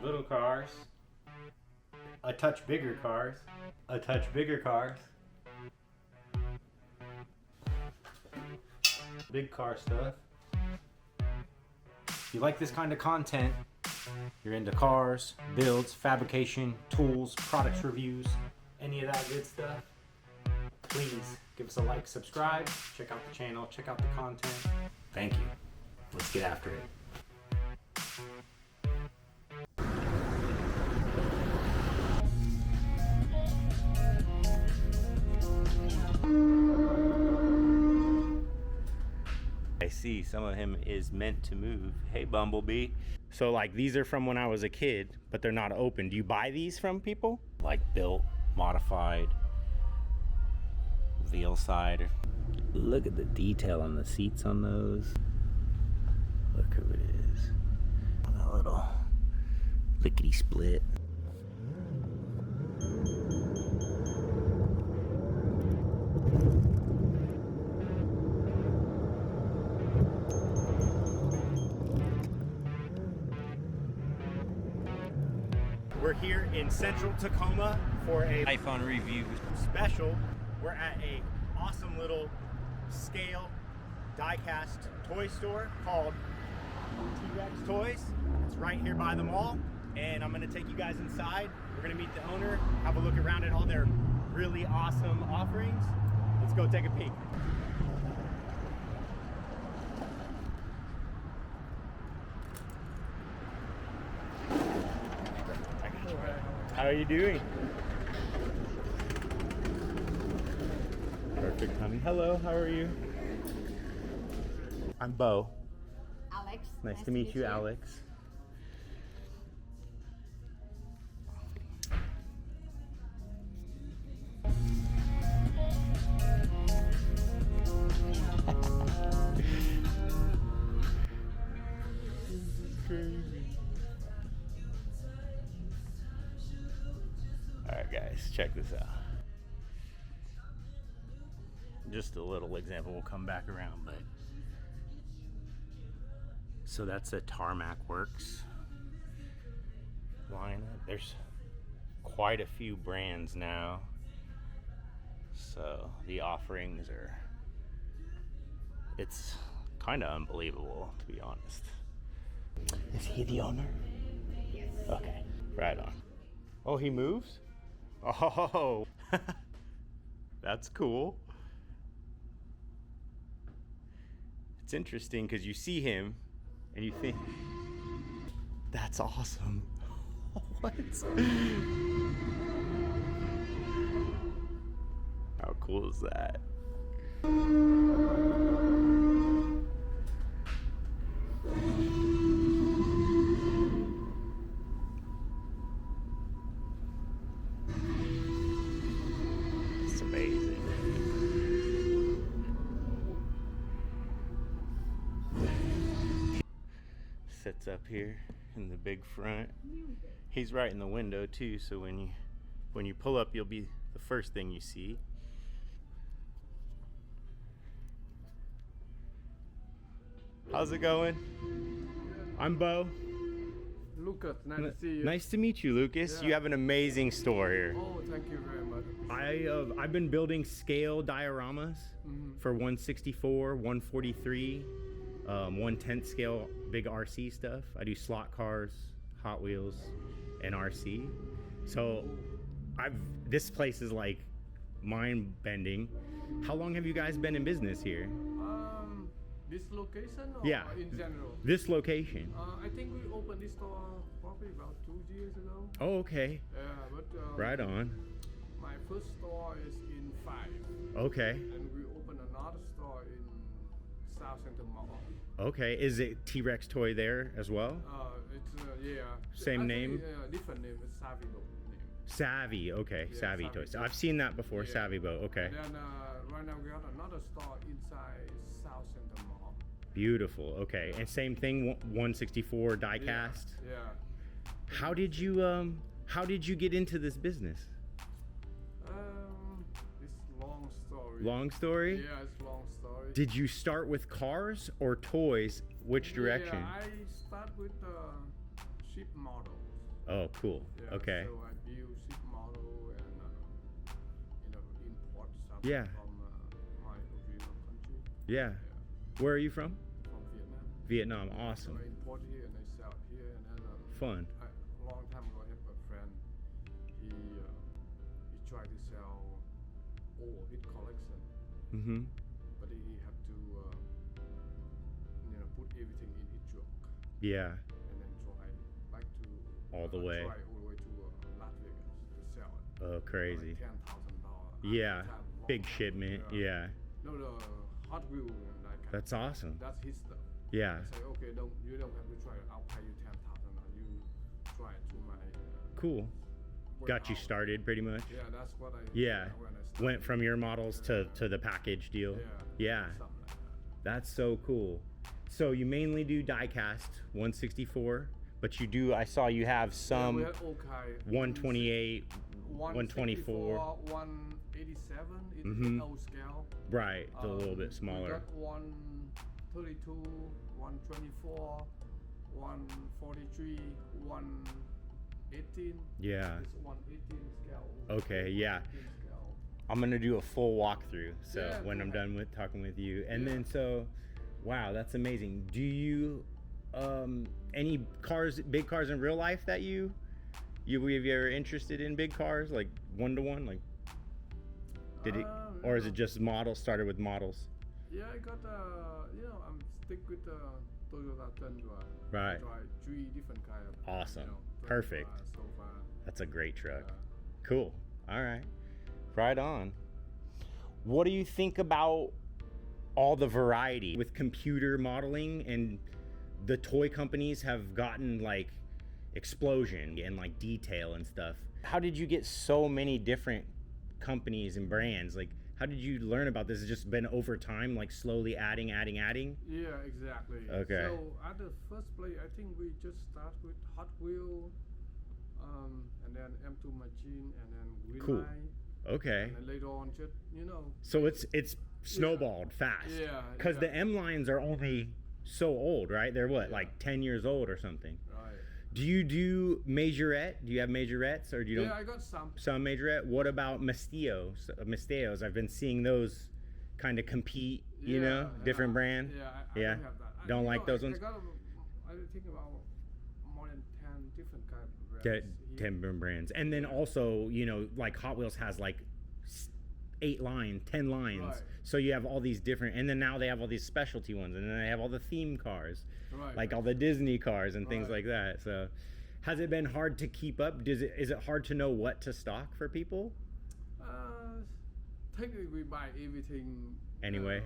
little cars, a touch bigger cars, a touch bigger cars, big car stuff. If you like this kind of content, you're into cars, builds, fabrication, tools, products reviews, any of that good stuff, please give us a like, subscribe, check out the channel, check out the content. Thank you. Let's get after it. I see some of him is meant to move. Hey, Bumblebee. So like these are from when I was a kid, but they're not open. Do you buy these from people? Like built, modified, veal side. Look at the detail on the seats on those. Look who it is. That little lickety split. We're here in central Tacoma for a iPhone review special. We're at a awesome little scale die-cast toy store called T-Rex Toys. It's right here by the mall, and I'm gonna take you guys inside. We're gonna meet the owner, have a look around at all their really awesome offerings. Let's go take a peek. How are you doing? Perfect, honey. Hello, how are you? I'm Bo. Alex. Nice to meet you, Alex. This is crazy. Alright guys, check this out. Just a little example, we'll come back around, but so that's a Tarmac Works lineup. There's quite a few brands now, so the offerings are, it's kind of unbelievable, to be honest. Is he the owner? Yes. Okay, right on. Oh, he moves? Oh, that's cool. It's interesting because you see him and you think, that's awesome. What? How cool is that? It's amazing. Sits up here in the big front. He's right in the window too, so when you pull up, you'll be the first thing you see. How's it going? I'm Bo. Lucas, nice to see you. Nice to meet you, Lucas. Yeah. You have an amazing store here. Oh, thank you very much. I've been building scale dioramas for 164, 143, 1/10 scale big RC stuff. I do slot cars, Hot Wheels, and RC. So this place is like mind-bending. How long have you guys been in business here? This location or Yeah, in general? this location. I think we opened this store probably about 2 years ago. Oh, okay. Yeah, but Right on. my first store is in 5. Okay. And we opened another store in South Center Mall. Okay. Is it T-Rex toy there as well? It's yeah. Same name? Different name. It's Savvy name. Savvy. Okay. Yeah, Savvy Savvy toys. Toys. I've seen that before. Yeah. Savvy boat. Okay. Then right now we got another store inside South Center Mall. Beautiful. Okay. And same thing. 164 die-cast. Yeah. How did you get into this business? It's long story. Long story? Yeah, it's long story. Did you start with cars or toys? Which direction? Yeah, I start with ship models. Oh, cool. Yeah, Okay. So I build ship model and import stuff Yeah. from my original country. Yeah. Where are you from? From Vietnam. Vietnam. So Awesome. I import here and I sell it here, and then Fun. a long time ago, I have a friend. He tried to sell all his collection, Mm-hmm. but he had to put everything in his truck Yeah. and then try like to All the way. try all the way to Las Vegas to sell it. Oh, crazy. Like $10,000. Yeah. Big shipment. Yeah. No, the Hot Wheel and that kind. That's awesome. That's his stuff. Yeah. I say, okay, you don't have to try it. I'll pay you $10,000. You try it to my. Cool. Got you warehouse. started pretty much. Yeah, that's what I. Yeah. When I started. Went from your models to the package deal. Yeah. Something like that. That's so cool. So you mainly do diecast 164, but you do, I saw you have some we had all kind. 128, 124. 187 is Mhm. old scale. Right, it's a little bit We smaller. got 132, 124, 143, 118. Yeah. It's 118 scale. Okay, yeah. 118 scale. I'm gonna do a full walkthrough. So Yeah, when go I'm ahead. done with talking with you, and Yeah. then so, wow, that's amazing. Do you any cars, big cars in real life that you have you ever interested in big cars like 1-to-1 like? Did it, or is it just models? Started with models. Yeah, I got I'm stick with the Toyota Tundra. Right. I tried 3 different kind of. Awesome. Tundra Perfect. So far. That's a great truck. Yeah. Cool. All right. Right on. What do you think about all the variety with computer modeling, and the toy companies have gotten like explosion and like detail and stuff? How did you get so many different companies and brands? Like, how did you learn about this? Has it just been over time, like slowly adding? Yeah, exactly. Okay. So at the first place, I think we just start with Hot Wheel, and then M2 Machine, and then Greenlight. Cool. Okay. And then later on, just So it's snowballed fast. Yeah, Because the exactly. M lines are only so old, right? They're what, Yeah. like 10 years old or something? Right. Do you do majorette? Do you have majorettes, or do you Yeah, don't? I got some. Some majorette. What about Misteos? I've been seeing those kind of compete. You know, different brand. Yeah, I Yeah. don't have that. Don't like those ones? I think about more than 10 different kind of brands. 10 different brands, and then also, like Hot Wheels has like 8 lines, 10 lines. Right. So you have all these different, and then now they have all these specialty ones, and then they have all the theme cars, Right. like all the Disney cars and things Right. like that. So, has it been hard to keep up? Is it hard to know what to stock for people? Technically, we buy everything. Anyway.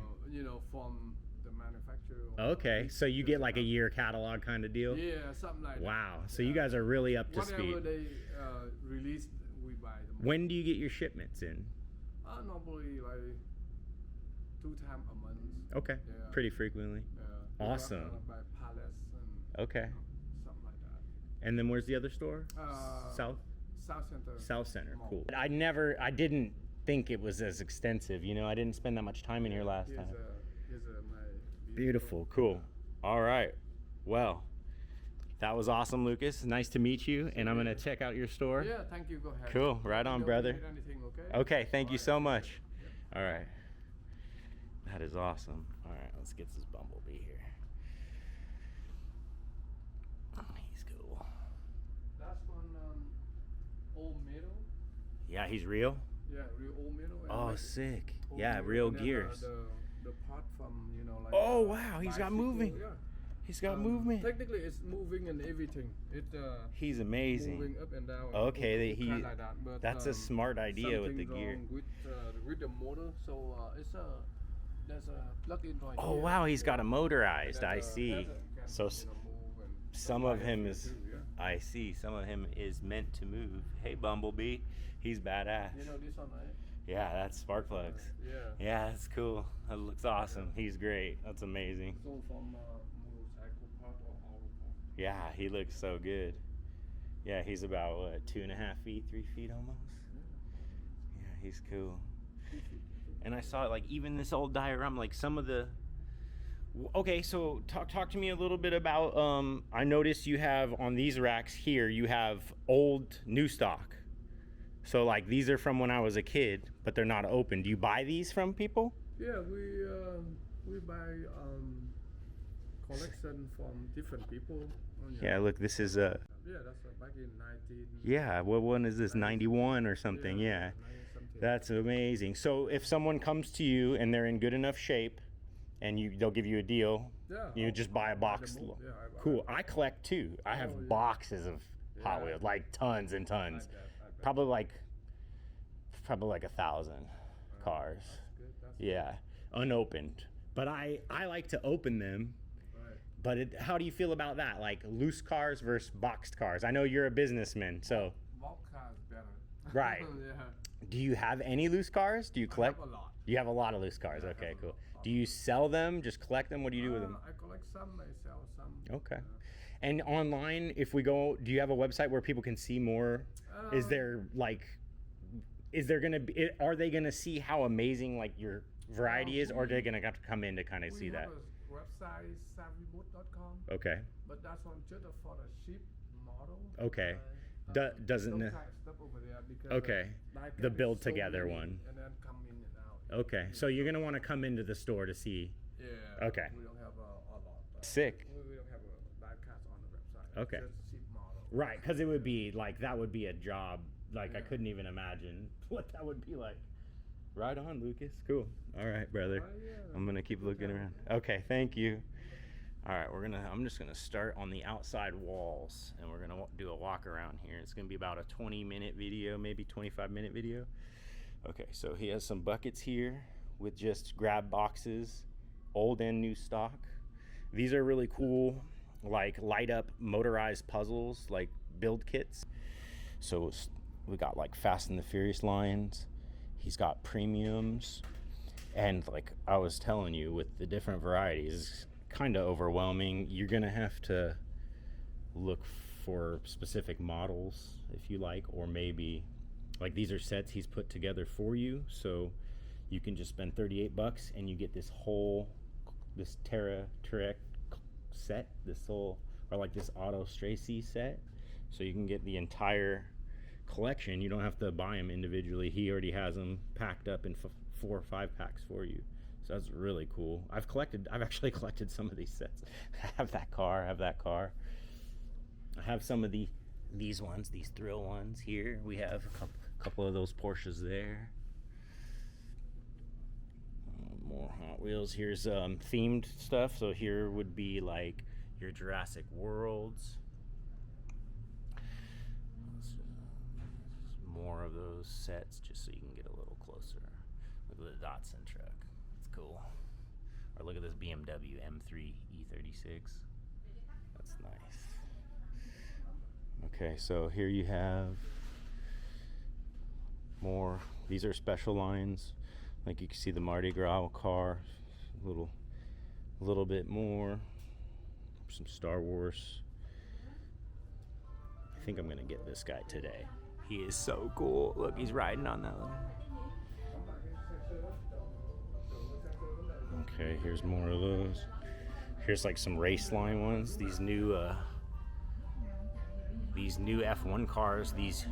From the manufacturer. Okay, so you get like a year catalog kind of deal. Yeah, something like that. Wow. So you guys are really up to Whatever speed. they release, we buy them. When do you get your shipments in? Normally like 2 times a month. Okay. Yeah. Pretty frequently. Yeah. Awesome. We got, by pallets and Okay. something like that. And then where's the other store? South? South Center. South Center. Mall. Cool. I didn't think it was as extensive. I didn't spend that much time in here last Here's time. my Beautiful. Cool. All right. Well, that was awesome, Lucas. Nice to meet you. And I'm going to check out your store. Yeah, thank you. Go ahead. Cool. Right on, If you brother. need anything, okay? Okay. Thank you so much. All right. That is awesome. All right. Let's get this Bumblebee here. He's cool. That's one old metal. Yeah, he's real. Yeah, real old metal. and Oh, like sick. old Yeah, metal, real and then gears. The part from like. Oh, wow, he's got bicycle, moving. Yeah. He's got movement. Technically, it's moving and everything. It He's amazing. moving up and down. Okay, kinda like that, but, that's a smart idea with the something gear. wrong with the motor. So there's a plug-in right Oh, here. wow, he's got a motorized. That, I see. that can, So move and some of fly him up is, too, yeah. I see, some of him is meant to move. Hey, Bumblebee, he's badass. You know this one, right? Yeah, that's spark plugs. Yeah. Yeah, that's cool. That looks awesome. He's great. That's amazing. So from motorcycle part or auto part. Yeah, he looks so good. Yeah, he's about what, 2.5 feet, 3 feet almost. Yeah, he's cool. And I saw like even this old diorama, like some of the Okay, so talk to me a little bit about, I noticed you have on these racks here, you have old new stock. So like these are from when I was a kid, but they're not open. Do you buy these from people? Yeah, we buy collection from different people. Yeah, look, this is Yeah, that's back in 19. yeah, what one is this, 91 or something? Yeah, 90 something. that's amazing. So if someone comes to you and they're in good enough shape and they'll give you a deal, Yeah, you just buy a box. Yeah, Cool, I collect too. I have yeah. boxes of Hot Yeah. Wheels, like tons and tons. I bet. Probably like 1,000 cars. That's Yeah, unopened. But I like to open them. right. But how do you feel about that? Like loose cars versus boxed cars? I know you're a businessman, so Vodka is better. Right. Yeah. do you have any loose cars? Do you collect? I have a lot. You have a lot of loose cars. Yeah, I Okay, have a cool. lot. Do you sell them? Just collect them? What do you do with them? I collect some, I sell some. Okay. And online, if we go, do you have a website where people can see more? Is there like, is there gonna be? Are they gonna see how amazing like your variety is, or are they gonna have to come in to kind of see that? We have a website, savvyboot.com. Okay. But that's on just for the ship model. Okay. Doesn't Don't ne- type stuff over there because Okay. like The it's build so together many, one. and then come in and out. Okay. So you're gonna want to come into the store to see. Yeah. Okay. We don't have a lot. Sick. We don't have a diecast on the website. Okay. Just ship model. Right, because it would be like that would be a job. Like I Yeah. couldn't even imagine what that would be like. Right on, Lucas. Cool. All right, brother. Yeah. I'm gonna keep looking around. Okay, thank you. All right, I'm just gonna start on the outside walls, and we're gonna do a walk around here. It's gonna be about a 20-minute video, maybe 25-minute video. Okay, so he has some buckets here with just grab boxes, old and new stock. These are really cool, like light up motorized puzzles, like build kits. So we got like Fast and the Furious lines. He's got premiums, and like I was telling you, with the different varieties, it's kind of overwhelming. You're gonna have to look for specific models if you like, or maybe like these are sets he's put together for you, so you can just spend $38 and you get this Tarek set, this whole, or like this Auto Stracy set, so you can get the entire collection. You don't have to buy them individually. He already has them packed up in 4 or 5 packs for you. So that's really cool. I've actually collected some of these sets. I have that car, I have some of these ones, these thrill ones here. We have a couple of those Porsches there. More Hot Wheels. Here's themed stuff. So here would be like your Jurassic Worlds. More of those sets just so you can get a little closer. Look at the Datsun truck. It's cool. Or look at this BMW M3 E36. That's nice. Okay, so here you have more. These are special lines. Like you can see the Mardi Gras car. A little bit more. Some Star Wars. I think I'm gonna get this guy today. He is so cool. Look, he's riding on that one. Okay, here's more of those. Here's like some race line ones. These new F1 cars. These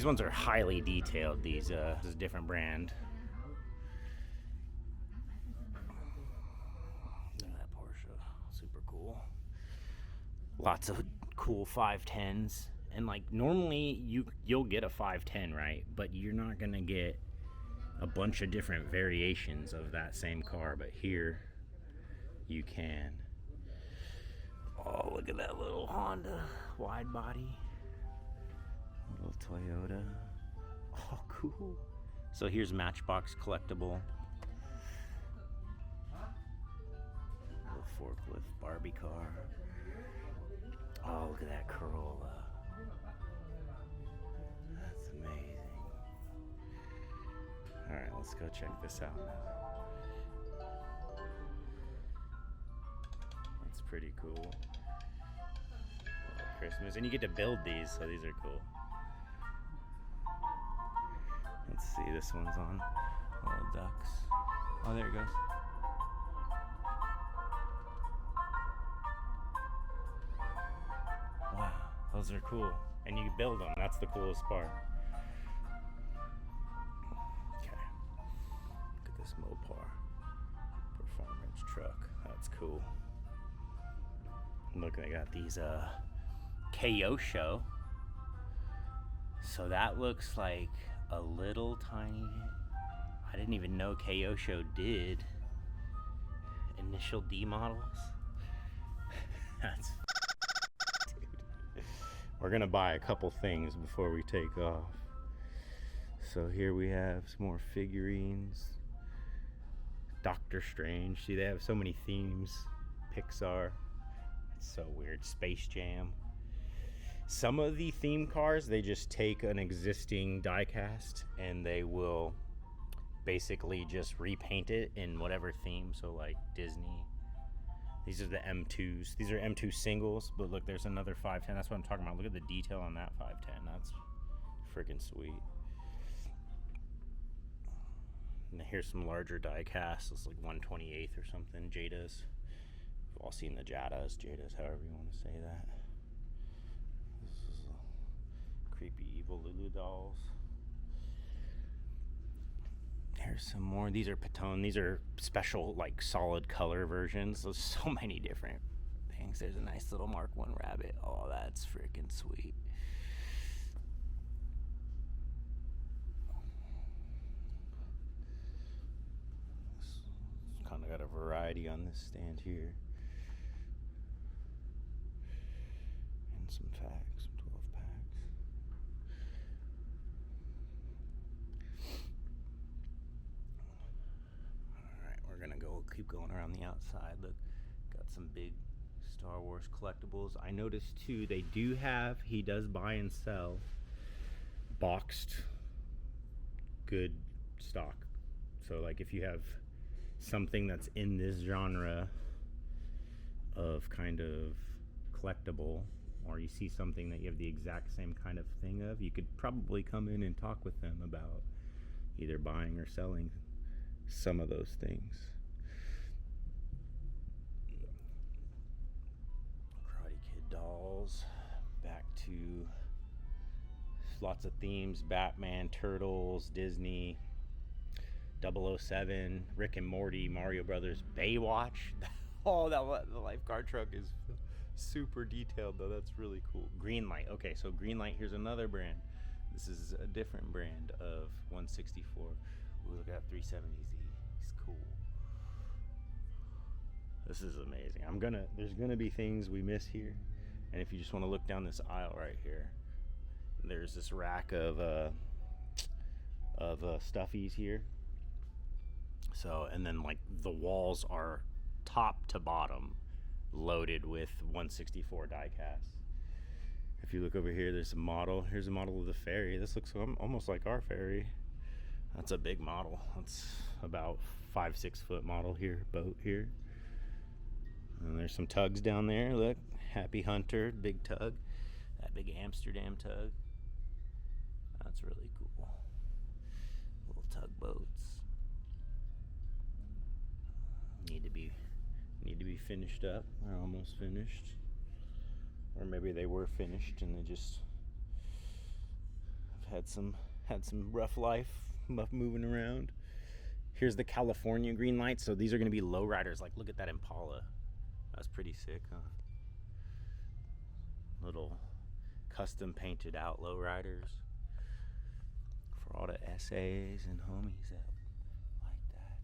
ones are highly detailed. This is a different brand. Look at that Porsche, super cool. Lots of cool 510s. And like normally you'll get a 510, right? But you're not gonna get a bunch of different variations of that same car. But here you can. Oh, look at that little Honda wide body, little Toyota. Oh, cool. So here's Matchbox Collectible. Little forklift Barbie car. Oh, look at that Corolla. That's amazing. All right, let's go check this out now. That's pretty cool. Christmas, and you get to build these, so these are cool. Let's see, this one's on. Little ducks. Oh, there it goes. Those are cool. And you build them. That's the coolest part. Okay. Look at this Mopar performance truck. That's cool. Look, they got these Kyosho. So that looks like a little tiny, I didn't even know Kyosho did initial D models. That's dude. We're gonna buy a couple things before we take off. So here we have some more figurines. Doctor Strange. See, they have so many themes. Pixar. It's so weird. Space Jam. Some of the theme cars, they just take an existing diecast and they will basically just repaint it in whatever theme. So like Disney. These are the M2s. These are M2 singles, but look, there's another 510. That's what I'm talking about. Look at the detail on that 510. That's freaking sweet. And here's some larger die-casts. It's like 1/28 or something. Jadas. We've all seen the Jadas, however you want to say that. This is creepy evil Lulu dolls. Here's some more. These are Patone. These are special, like, solid color versions. There's so many different things. There's a nice little Mark I rabbit. Oh, that's freaking sweet. Kind of got a variety on this stand here. And some packs, some 12 packs. Alright, we're gonna keep going around the outside. Look, got some big Star Wars collectibles. I noticed too, he does buy and sell boxed good stock. So like if you have something that's in this genre of kind of collectible, or you see something that you have the exact same kind of thing of, you could probably come in and talk with them about either buying or selling some of those things. Karate Kid dolls, back to lots of themes: Batman, Turtles, Disney, 007, Rick and Morty, Mario Brothers, Baywatch. Oh, the lifeguard truck is super detailed though. That's really cool. Greenlight. Okay, so Greenlight, here's another brand. This is a different brand of 164. Ooh, look at that 370Z. He's cool. This is amazing. There's gonna be things we miss here. And if you just want to look down this aisle right here, there's this rack of stuffies here. So, and then like the walls are top to bottom loaded with 164 die-casts. If you look over here, there's a model. Here's a model of the ferry. This looks almost like our ferry. That's a big model. That's about 5-6 foot model here, boat here. And there's some tugs down there. Look, Happy Hunter, big tug. That big Amsterdam tug. That's really cool. Little tugboats. Need to be finished up. They're almost finished. Or maybe they were finished and they just have had some rough life moving around. Here's the California Greenlight. So these are going to be lowriders. Like, look at that Impala. That's pretty sick, huh? Little custom painted out lowriders for all the essays and homies that like that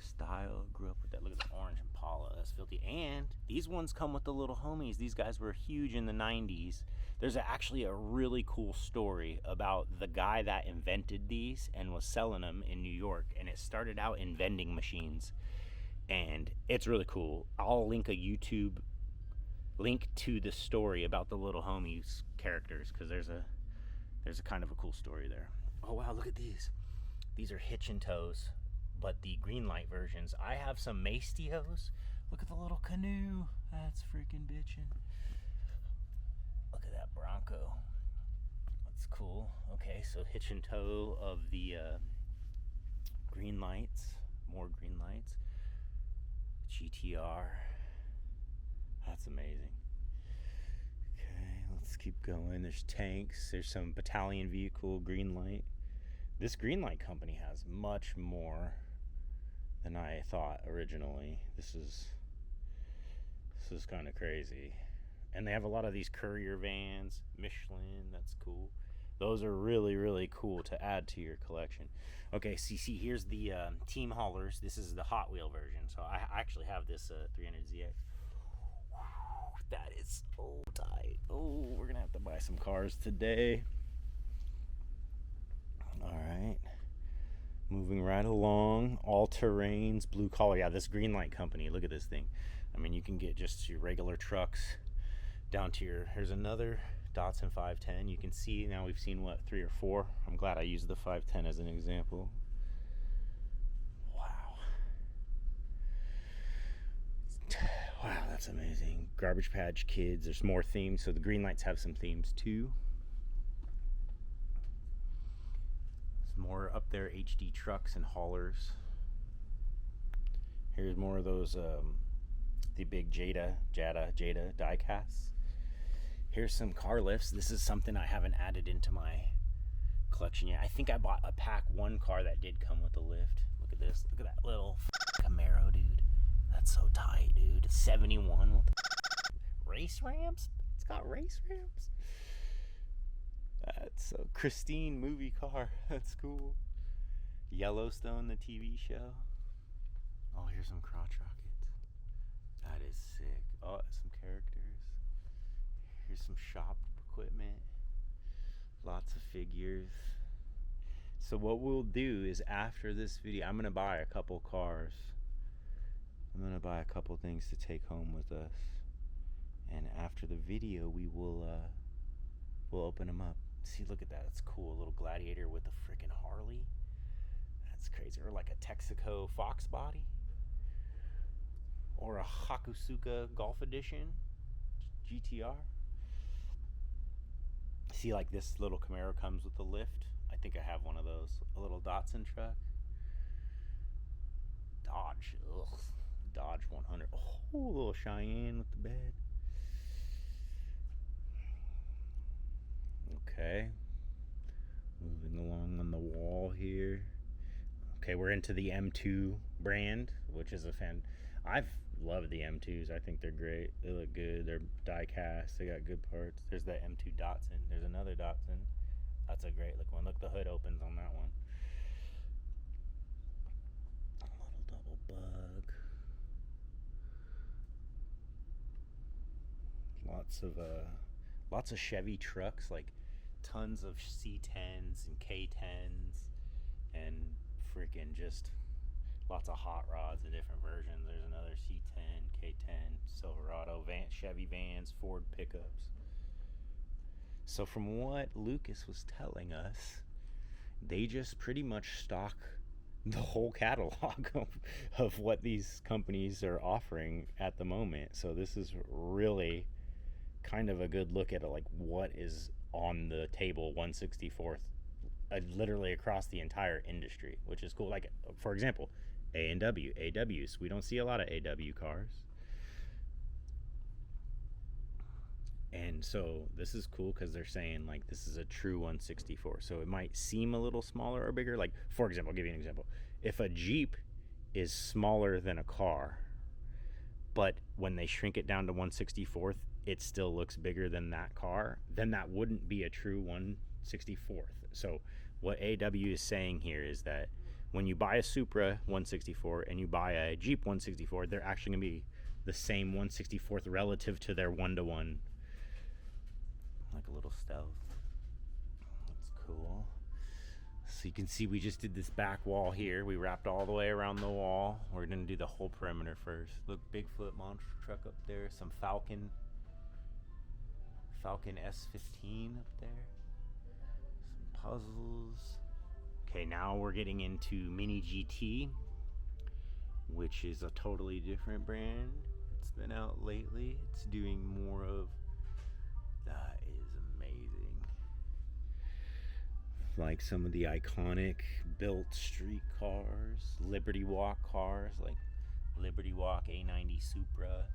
style. Grew up with that. Look at the orange Impala. That's filthy. And these ones come with the Little Homies. These guys were huge in the 90s. There's actually a really cool story about the guy that invented these and was selling them in New York. And it started out in vending machines. And it's really cool. I'll link a YouTube link to the story about the Little Homies characters, because there's a kind of a cool story there. Oh wow, look at these. These are hitch and tows, but the Greenlight versions. I have some Mastios. Look at the little canoe. That's freaking bitchin'. Look at that Bronco. That's cool. Okay, so hitch and tow of the Greenlights. More Greenlights. GTR. That's amazing. Okay, let's Keep going. There's tanks. There's some battalion vehicle, Greenlight. This Greenlight company has much more than I thought originally. This is kind of crazy. And they have a lot of these courier vans, Michelin, that's cool. Those are really, really cool to add to your collection. Okay, see, here's the Team Haulers. This is the Hot Wheel version. So I actually have this 300ZX. That is so tight. Oh, we're gonna have to buy some cars today. All right, moving right along. All terrains, blue collar. Yeah, this Greenlight company. Look at this thing. I mean, you can get just your regular trucks down to your. Here's another Datsun 510. You can see now we've seen what, 3 or 4. I'm glad I used the 510 as an example. Wow, that's amazing. Garbage Patch Kids. There's more themes. So the Greenlights have some themes too. There's more up there, HD trucks and haulers. Here's more of those, the big Jada diecasts. Here's some car lifts. This is something I haven't added into my collection yet. I think I bought a pack 1 car that did come with a lift. Look at this. Look at that little Camaro, dude. That's so tight, dude. 71 with race ramps. It's got race ramps. That's a Christine movie car. That's cool. Yellowstone, the TV show. Oh, here's some crotch rockets. That is sick. Oh, some characters. Here's some shop equipment. Lots of figures. So what we'll do is after this video, I'm gonna buy a couple cars. I'm gonna buy a couple things to take home with us, and after the video we will we'll open them up. See, look at that. It's cool. A little Gladiator with a freaking Harley. That's crazy. Or like a Texaco Fox body, or a Hakusuka Golf Edition GTR. See, like this little Camaro comes with a lift. I think I have one of those. A little Datsun truck. Dodge. Ugh. Dodge 100. Oh, a little Cheyenne with the bed. Okay. Moving along on the wall here. Okay, we're into the M2 brand, which is a fan. I've loved the M2s. I think they're great. They look good. They're die cast. They got good parts. There's that M2 Datsun. There's another Datsun. That's a great look one. Look, the hood opens on that one. A little double bug. Lots of Chevy trucks, like tons of C10s and K10s, and freaking just lots of hot rods in different versions. There's another C10, K10, Silverado, Chevy vans, Ford pickups. So from what Lucas was telling us, they just pretty much stock the whole catalog of what these companies are offering at the moment. So this is really kind of a good look at it, like what is on the table 1/64th, literally across the entire industry, which is cool. Like, for example, AWs. We don't see a lot of AW cars. And so this is cool because they're saying like this is a true 1/64. So it might seem a little smaller or bigger. Like, for example, I'll give you an example. If a Jeep is smaller than a car, but when they shrink it down to 1/64th, it still looks bigger than that car, then that wouldn't be a true 1/64th. So what AW is saying here is that when you buy a Supra 1/64 and you buy a Jeep 1/64, they're actually going to be the same 1/64th relative to their 1-to-1. Like a little Stealth. That's cool. So you can see we just did this back wall here. We wrapped all the way around the wall. We're going to do the whole perimeter first. Look, Bigfoot monster truck up there. Some Falcon S15 up there. Some puzzles. Okay, now we're getting into Mini GT, which is a totally different brand. It's been out lately. It's doing more of, that is amazing. Like some of the iconic built street cars, Liberty Walk cars, like Liberty Walk A90 Supra.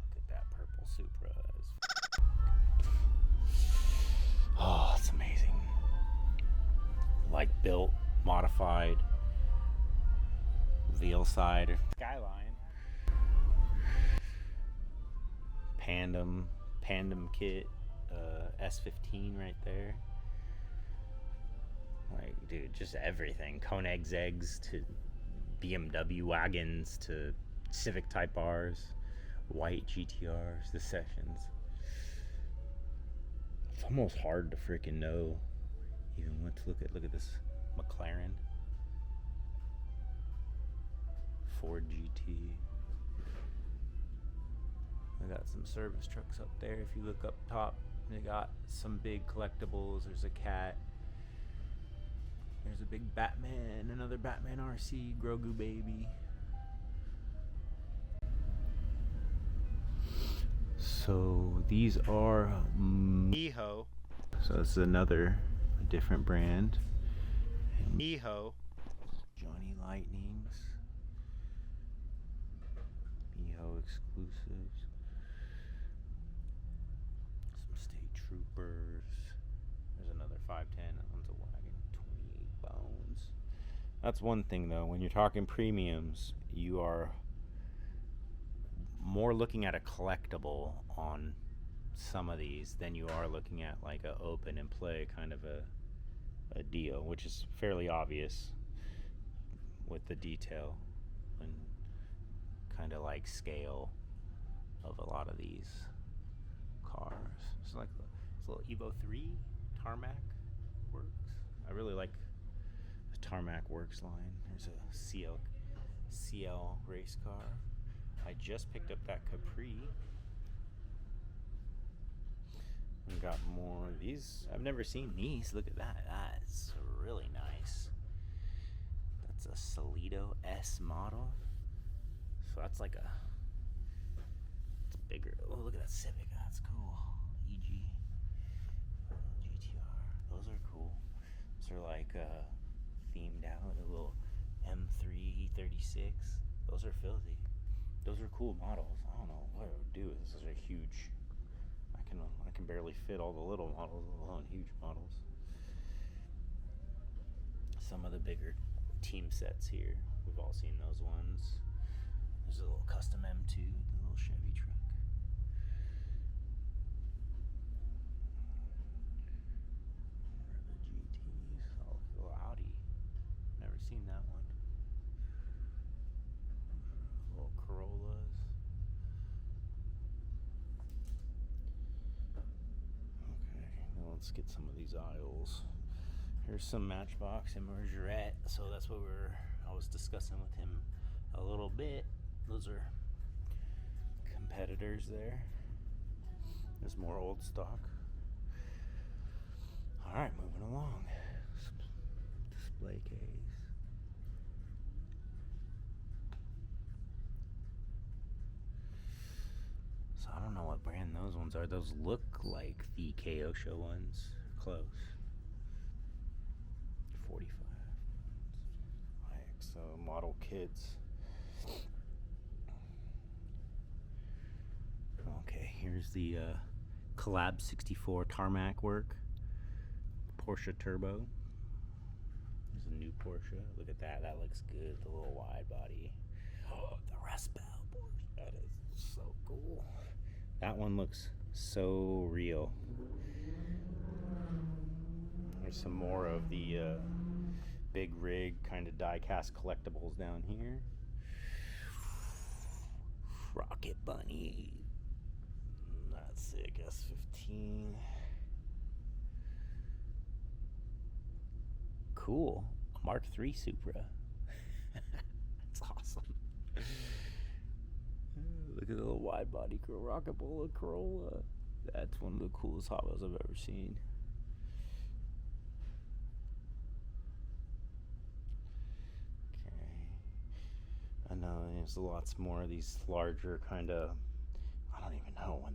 Look at that purple Supra. built, modified, veal side, Skyline, Pandem kit, S15 right there. Like, dude, just everything. Koenig's eggs to BMW wagons to Civic Type R's, white GTRs, the Sessions. It's almost hard to freaking know even what to look at. Look at this McLaren, Ford GT. I got some service trucks up there. If you look up top, they got some big collectibles. There's a cat. There's a big Batman, another Batman RC, Grogu baby. So these are Miho. So this is another different brand. And Miho, Johnny Lightnings, Miho exclusives, some State Troopers. There's another 510. That one's a wagon, 28 bones. That's one thing though. When you're talking premiums, you are more looking at a collectible on some of these than you are looking at like a open and play kind of a deal, which is fairly obvious with the detail and kind of like scale of a lot of these cars. It's like this little Evo 3 Tarmac Works. I really like the Tarmac Works line. There's a CL race car. I just picked up that Capri. We got more of these. I've never seen these. Look at that. That's really nice. That's a Solido S model. So that's like it's bigger. Oh, look at that Civic. That's cool. EG. GTR. Those are cool. Those are like themed out. Like a little M3 36. Those are filthy. Those are cool models. I don't know what I would do with this. Those are huge. I can barely fit all the little models, let alone huge models. Some of the bigger team sets here. We've all seen those ones. There's a little custom M2, the little Chevy truck. Where are the GTs? Oh, little Audi. Never seen that one. Little Corollas. Let's get some of these aisles. Here's some Matchbox and Margarette. So that's what I was discussing with him a little bit. Those are competitors there. There's more old stock. All right, moving along. Display case. So I don't know what brand those ones are. Those look like the Kyosho ones. Close. 45. So model kits. Okay, here's the Collab 64 Tarmac Work. Porsche Turbo. There's a new Porsche. Look at that. That looks good. The little wide body. Oh, the Rust Belt Porsche. That is so cool. That one looks so real. There's some more of the big rig kind of die-cast collectibles down here. Rocket Bunny. That's sick. S15. Cool. A Mark III Supra. That's awesome. Look at the little wide body Rocketbola Corolla. That's one of the coolest Hot Wheels I've ever seen. Okay. I know there's lots more of these larger kind of, I don't even know,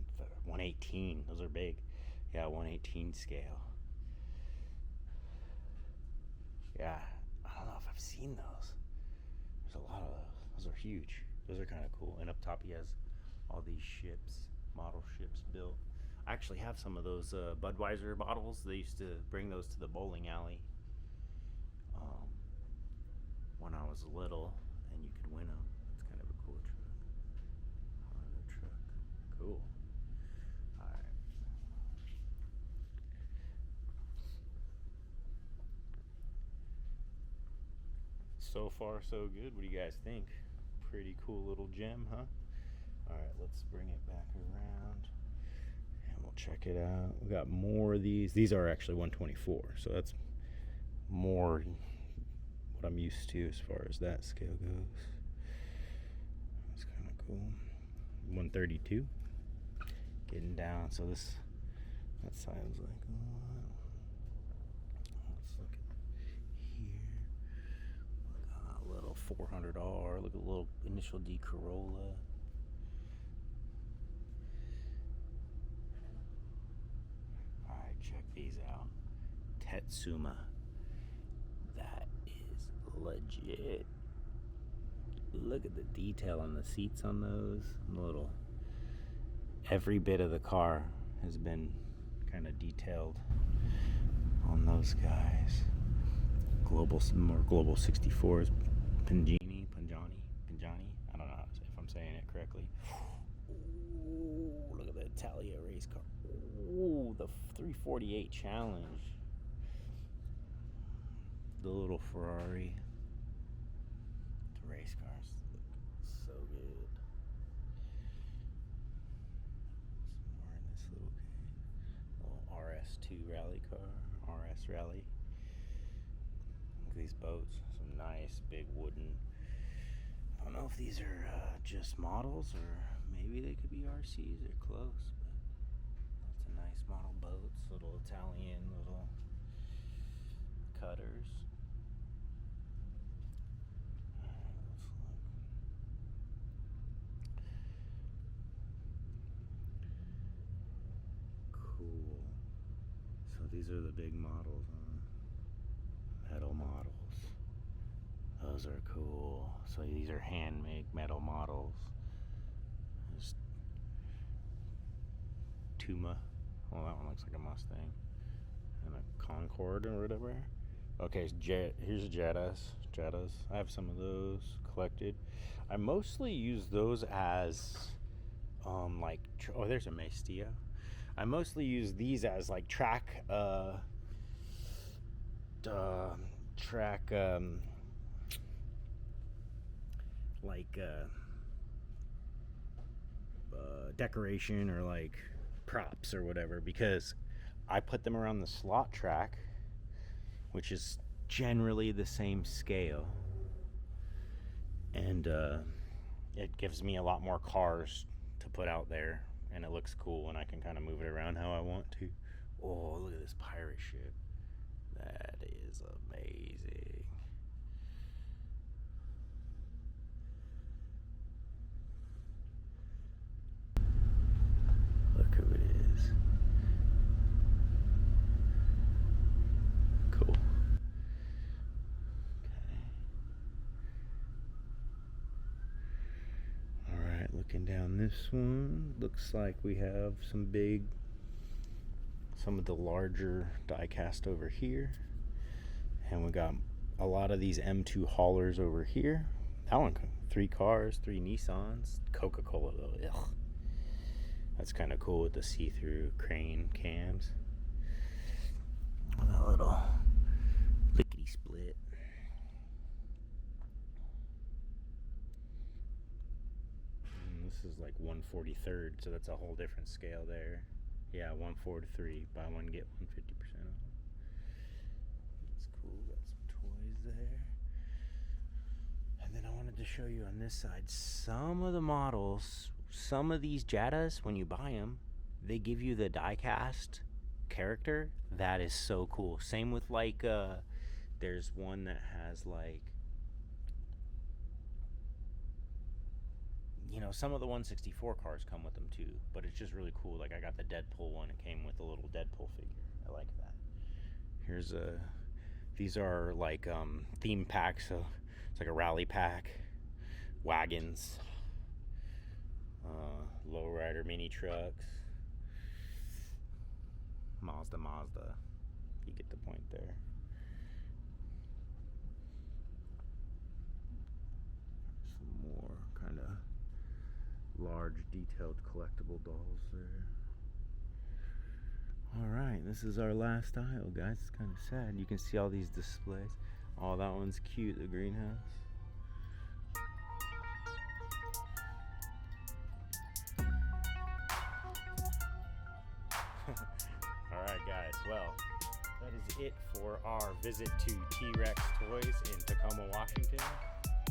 118. Those are big. Yeah, 118 scale. Yeah, I don't know if I've seen those. There's a lot of those. Those are huge. Those are kind of cool. And up top he has all these ships, model ships built. I actually have some of those Budweiser bottles. They used to bring those to the bowling alley when I was little, and you could win them. It's kind of a cool truck. Honda truck. Cool. Alright. So far, so good. What do you guys think? Pretty cool little gem, huh? Alright, let's bring it back around and we'll check it out. We got more of these. These are actually 124, so that's more what I'm used to as far as that scale goes. That's kind of cool. 132. Getting down, so this, that side was like, let's look at here. Look, a little 400R. Look at the little initial D Corolla. Alright, check these out. Tetsuma. That is legit. Look at the detail on the seats on those. Little. Every bit of the car has been kind of detailed on those guys. More global 64s. Pinjani. I don't know if I'm saying it correctly. Ooh, look at the Italia race car. Ooh, the 348 Challenge. The little Ferrari. The race cars look so good. Some more in this little RS2 rally car. RS rally. Look at these boats. Some nice big wooden. I don't know if these are just models or maybe they could be RCs. They're close, but lots of nice model boats. Little Italian little cutters. Cool. So these are the big models, huh? Metal models. Those are cool. So these are handmade metal models. There's Tuma. Well, that one looks like a Mustang. And a Concorde or whatever. Okay, here's Jettas. I have some of those collected. I mostly use those as like oh, there's a Maestio. I mostly use these as like track decoration or like props or whatever, because I put them around the slot track, which is generally the same scale, and it gives me a lot more cars to put out there, and it looks cool, and I can kind of move it around how I want to. Oh, look at this pirate ship. That is amazing. Look who it is. Cool. Okay. Alright, looking down this one, looks like we have some of the larger diecast over here. And we got a lot of these M2 haulers over here. That one, 3 cars, 3 Nissans, Coca-Cola though, ugh. That's kind of cool with the see-through crane cams. A little lickety split. And this is like 1/43rd, so that's a whole different scale there. Yeah, 1/43. Buy one get one 50% off. That's cool. Got some toys there. And then I wanted to show you on this side some of the models. Some of these Jettas, when you buy them, they give you the diecast character. That is so cool. Same with like, there's one that has like, you know, some of the 164 cars come with them too, but it's just really cool. Like I got the Deadpool one. It came with a little Deadpool figure. I like that. Here's these are like theme packs. So it's like a rally pack, wagons, lowrider mini trucks, Mazda. You get the point there. large detailed collectible dolls there. Alright, this is our last aisle, guys. It's kind of sad. You can see all these displays. Oh, that one's cute, the greenhouse. Alright guys, well, that is it for our visit to T-Rex Toys in Tacoma, Washington.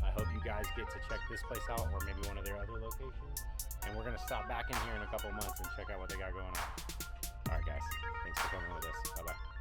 I hope you guys get to check this place out or maybe one of their other locations. And we're going to stop back in here in a couple months and check out what they got going on. Alright guys, thanks for coming with us. Bye-bye.